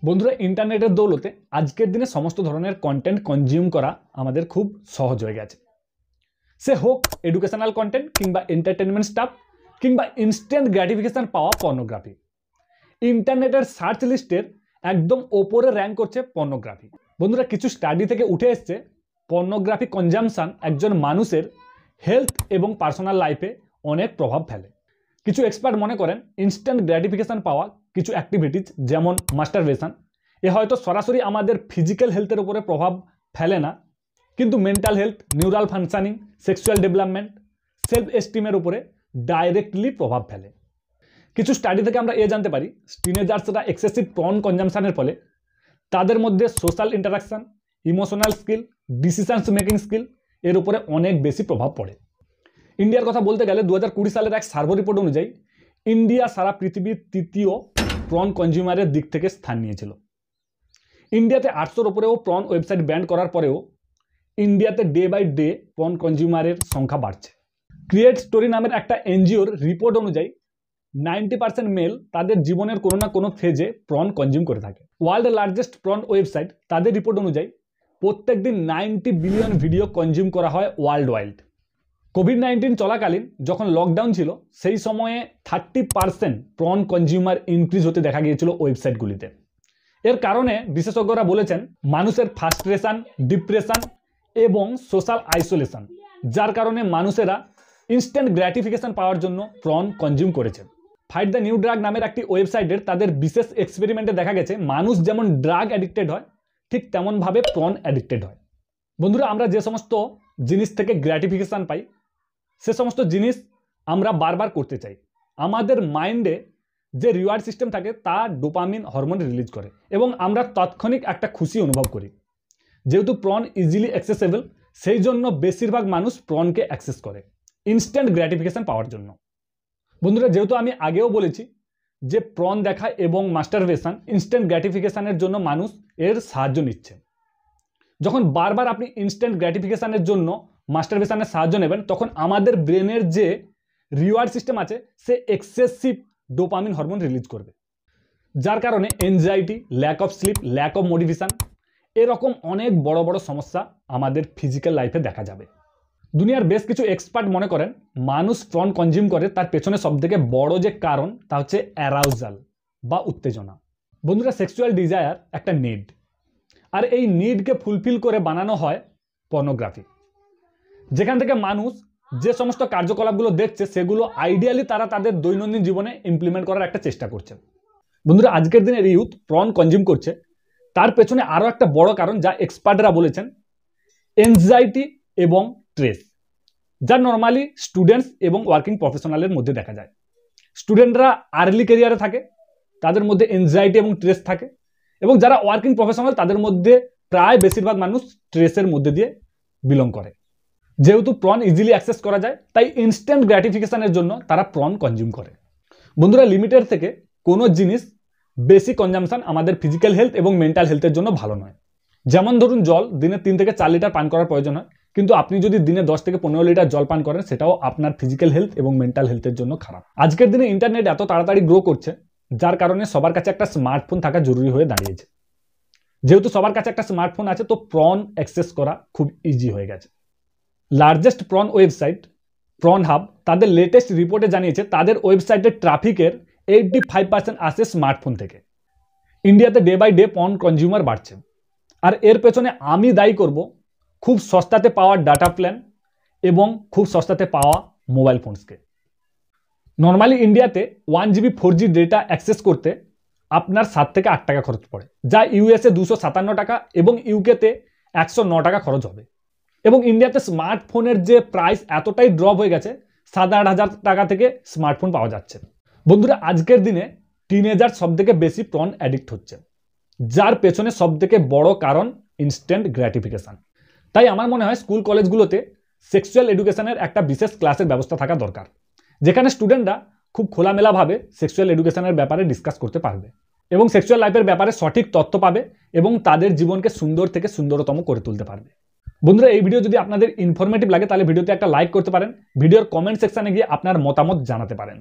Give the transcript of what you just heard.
বন্ধুরা ইন্টারনেটের দৌলতে আজকের দিনে সমস্ত ধরনের কন্টেন্ট কনজিউম করা আমাদের খুব সহজ হয়ে গেছে। সে হোক এডুকেশনাল কন্টেন্ট কিংবা এন্টারটেনমেন্ট স্টাফ কিংবা ইনস্ট্যান্ট গ্র্যাটিফিকেশন পাওয়া পর্নোগ্রাফি। ইন্টারনেটের সার্চ লিস্টের একদম ওপরে র্যাঙ্ক করছে পর্নোগ্রাফি। বন্ধুরা কিছু স্টাডি থেকে উঠে এসছে পর্নোগ্রাফি কনজামশন একজন মানুষের হেলথ এবং পার্সোনাল লাইফে অনেক প্রভাব ফেলে। কিছু এক্সপার্ট মনে করেন ইনস্ট্যান্ট গ্র্যাটিফিকেশন পাওয়া কিছু অ্যাক্টিভিটিজ যেমন মাস্টারবেশন এ হয়তো সরাসরি আমাদের ফিজিক্যাল হেলথের উপরে প্রভাব ফেলে না, কিন্তু mental health, neural functioning, sexual development, self এস্টিমের উপরে ডাইরেক্টলি প্রভাব ফেলে। কিছু স্টাডি থেকে আমরা জানতে পারি টিনেজার্সরা এক্সেসিভ পর্ন কনজামশনের ফলে তাদের মধ্যে social interaction, emotional skill, decisions making skill এর উপরে অনেক বেশি প্রভাব পড়ে। ইন্ডিয়ার কথা বলতে গেলে 2020 সালের এক সার্ভে রিপোর্ট অনুযায়ী ইন্ডিয়া সারা পৃথিবীর তৃতীয় প্রন কনজিউমারের দিক থেকে স্থান নিয়েছিল। ইন্ডিয়াতে 800-র উপরেও প্রন ওয়েবসাইট ব্যান করার পরেও ইন্ডিয়াতে ডে বাই ডে প্রন কনজিউমারের সংখ্যা বাড়ছে। ক্রিয়েট স্টোরি নামের একটা এনজিওর রিপোর্ট অনুযায়ী 90% মেল তাদের জীবনের কোনো না কোনো ফেজে প্রন কনজিউম করে থাকে। ওয়ার্ল্ড লার্জেস্ট প্রন ওয়েবসাইট তাদের রিপোর্ট অনুযায়ী প্রত্যেক দিন 90 বিলিয়ন ভিডিও কনজিউম করা হয় ওয়ার্ল্ড ওয়াইড। কোভিড-19 চলাকালীন যখন লকডাউন ছিল সেই সময়ে 30% প্রন কনজিউমার ইনক্রিজ হতে দেখা গিয়েছিল ওয়েবসাইটগুলিতে। এর কারণে বিশেষজ্ঞরা বলেছেন মানুষের ফ্রাস্ট্রেশন, ডিপ্রেশন এবং সোশ্যাল আইসোলেশন, যার কারণে মানুষেরা ইনস্ট্যান্ট গ্র্যাটিফিকেশন পাওয়ার জন্য প্রন কনজিউম করেছে। ফাইট দ্য নিউ ড্রাগ নামের একটি ওয়েবসাইটের তাদের বিশেষ এক্সপেরিমেন্টে দেখা গেছে মানুষ যেমন ড্রাগ অ্যাডিক্টেড হয় ঠিক তেমনভাবে প্রন অ্যাডিক্টেড হয়। বন্ধুরা আমরা যে সমস্ত জিনিস থেকে গ্র্যাটিফিকেশন পাই সে সমস্ত জিনিস আমরা বারবার করতে চাই। আমাদের মাইন্ডে যে রিওয়ার্ড সিস্টেম থাকে তা ডোপামিন হরমোন রিলিজ করে এবং আমরা তাৎক্ষণিক একটা খুশি অনুভব করি। যেহেতু প্রন ইজিলি অ্যাক্সেসেবল সেই জন্য বেশিরভাগ মানুষ প্রনকে অ্যাক্সেস করে ইনস্ট্যান্ট গ্র্যাটিফিকেশন পাওয়ার জন্য। বন্ধুরা যেহেতু আমি আগেও বলেছি যে প্রন দেখা এবং মাস্টারবেশন ইনস্ট্যান্ট গ্র্যাটিফিকেশনের জন্য মানুষ এর সাহায্য নিচ্ছে। যখন বারবার আপনি ইনস্ট্যান্ট গ্র্যাটিফিকেশনের জন্য মাস্টারবেশনের সাহায্য নেবেন তখন আমাদের ব্রেনের যে রিওয়ার্ড সিস্টেম আছে সে এক্সেসিভ ডোপামিন হরমোন রিলিজ করবে, যার কারণে anxiety, lack of sleep, lack of motivation এরকম অনেক বড় বড় সমস্যা আমাদের ফিজিক্যাল লাইফে দেখা যাবে। দুনিয়ার বেশ কিছু এক্সপার্ট মনে করেন মানুষ প্রন কনজিউম করে তার পেছনে সবথেকে বড় যে কারণ তা হচ্ছে অ্যারাউজাল বা উত্তেজনা। বন্ধুরা সেক্সুয়াল ডিজায়ার একটা নিড, আর এই নিডকে ফুলফিল করে বানানো হয় পর্নোগ্রাফি, যেখান থেকে মানুষ যে সমস্ত কার্যকলাপগুলো দেখছে সেগুলো আইডিয়ালি তারা তাদের দৈনন্দিন জীবনে ইমপ্লিমেন্ট করার একটা চেষ্টা করছে। বন্ধুরা আজকের দিনের ইউথ প্রন কনজিউম করছে তার পেছনে আরও একটা বড় কারণ যা এক্সপার্টরা বলেছেন এনজাইটি এবং স্ট্রেস, যা নর্মালি স্টুডেন্টস এবং ওয়ার্কিং প্রফেশনালের মধ্যে দেখা যায়। স্টুডেন্টরা আর্লি ক্যারিয়ারে থাকে তাদের মধ্যে এনজাইটি এবং স্ট্রেস থাকে, এবং যারা ওয়ার্কিং প্রফেশনাল তাদের মধ্যে প্রায় বেশিরভাগ মানুষ স্ট্রেসের মধ্যে দিয়ে বিলং করে। যেহেতু প্রন ইজিলি অ্যাক্সেস করা যায় তাই ইনস্ট্যান্ট গ্র্যাটিফিকেশনের জন্য তারা প্রন কনজিউম করে। বন্ধুরা লিমিটের থেকে কোনো জিনিস বেশি কনজামশন আমাদের ফিজিক্যাল হেলথ এবং মেন্টাল হেলথের জন্য ভালো নয়। যেমন ধরুন জল দিনে 3 থেকে 4 লিটার পান করার প্রয়োজন হয়, কিন্তু আপনি যদি দিনে 10 থেকে 15 লিটার জল পান করেন সেটাও আপনার ফিজিক্যাল হেলথ এবং মেন্টাল হেলথের জন্য খারাপ। আজকের দিনে ইন্টারনেট এত তাড়াতাড়ি গ্রো করছে যার কারণে সবার কাছে একটা স্মার্টফোন থাকা জরুরি হয়ে দাঁড়িয়েছে। যেহেতু সবার কাছে একটা স্মার্টফোন আছে তো প্রন অ্যাক্সেস করা খুব ইজি হয়ে গেছে। Largest prawn website prawn hub তাদের লেটেস্ট রিপোর্টে জানিয়েছে তাদের ওয়েবসাইটের ট্রাফিকের 85% আসে স্মার্টফোন থেকে। ইন্ডিয়াতে day by day porn consumer বাড়ছে, আর এর পেছনে আমি দায়ী করব খুব সস্তাতে পাওয়া ডাটা প্ল্যান এবং খুব সস্তাতে পাওয়া মোবাইল ফোনসকে। নর্মালি ইন্ডিয়াতে 1 GB 4G ডেটা অ্যাক্সেস করতে আপনার 7 থেকে 8 টাকা খরচ পড়ে, যা ইউএসএ 257 টাকা এবং ইউকেতে 109 টাকা খরচ হবে। এবং ইন্ডিয়াতে স্মার্টফোনের যে প্রাইস এতটাই ড্রপ হয়ে গেছে 7-8 হাজার টাকা থেকে স্মার্টফোন পাওয়া যাচ্ছে। বন্ধুরা আজকের দিনে টিনেজার সব থেকে বেশি প্রন অ্যাডিক্ট হচ্ছে, যার পেছনে সব থেকে বড় কারণ ইনস্ট্যান্ট গ্র্যাটিফিকেশন। তাই আমার মনে হয় স্কুল কলেজগুলোতে সেক্সুয়াল এডুকেশনের একটা বিশেষ ক্লাসের ব্যবস্থা থাকা দরকার, যেখানে স্টুডেন্টরা খুব খোলামেলাভাবে সেক্সুয়াল এডুকেশনের ব্যাপারে ডিসকাস করতে পারবে এবং সেক্সুয়াল লাইফের ব্যাপারে সঠিক তথ্য পাবে এবং তাদের জীবনকে সুন্দর থেকে সুন্দরতম করে তুলতে পারবে। বন্ধুরা এই ভিডিও যদি আপনাদের ইনফরমেটিভ লাগে তাহলে ভিডিওতে একটা লাইক করতে পারেন, ভিডিওর কমেন্ট সেকশনে গিয়ে আপনার মতামত জানাতে পারেন।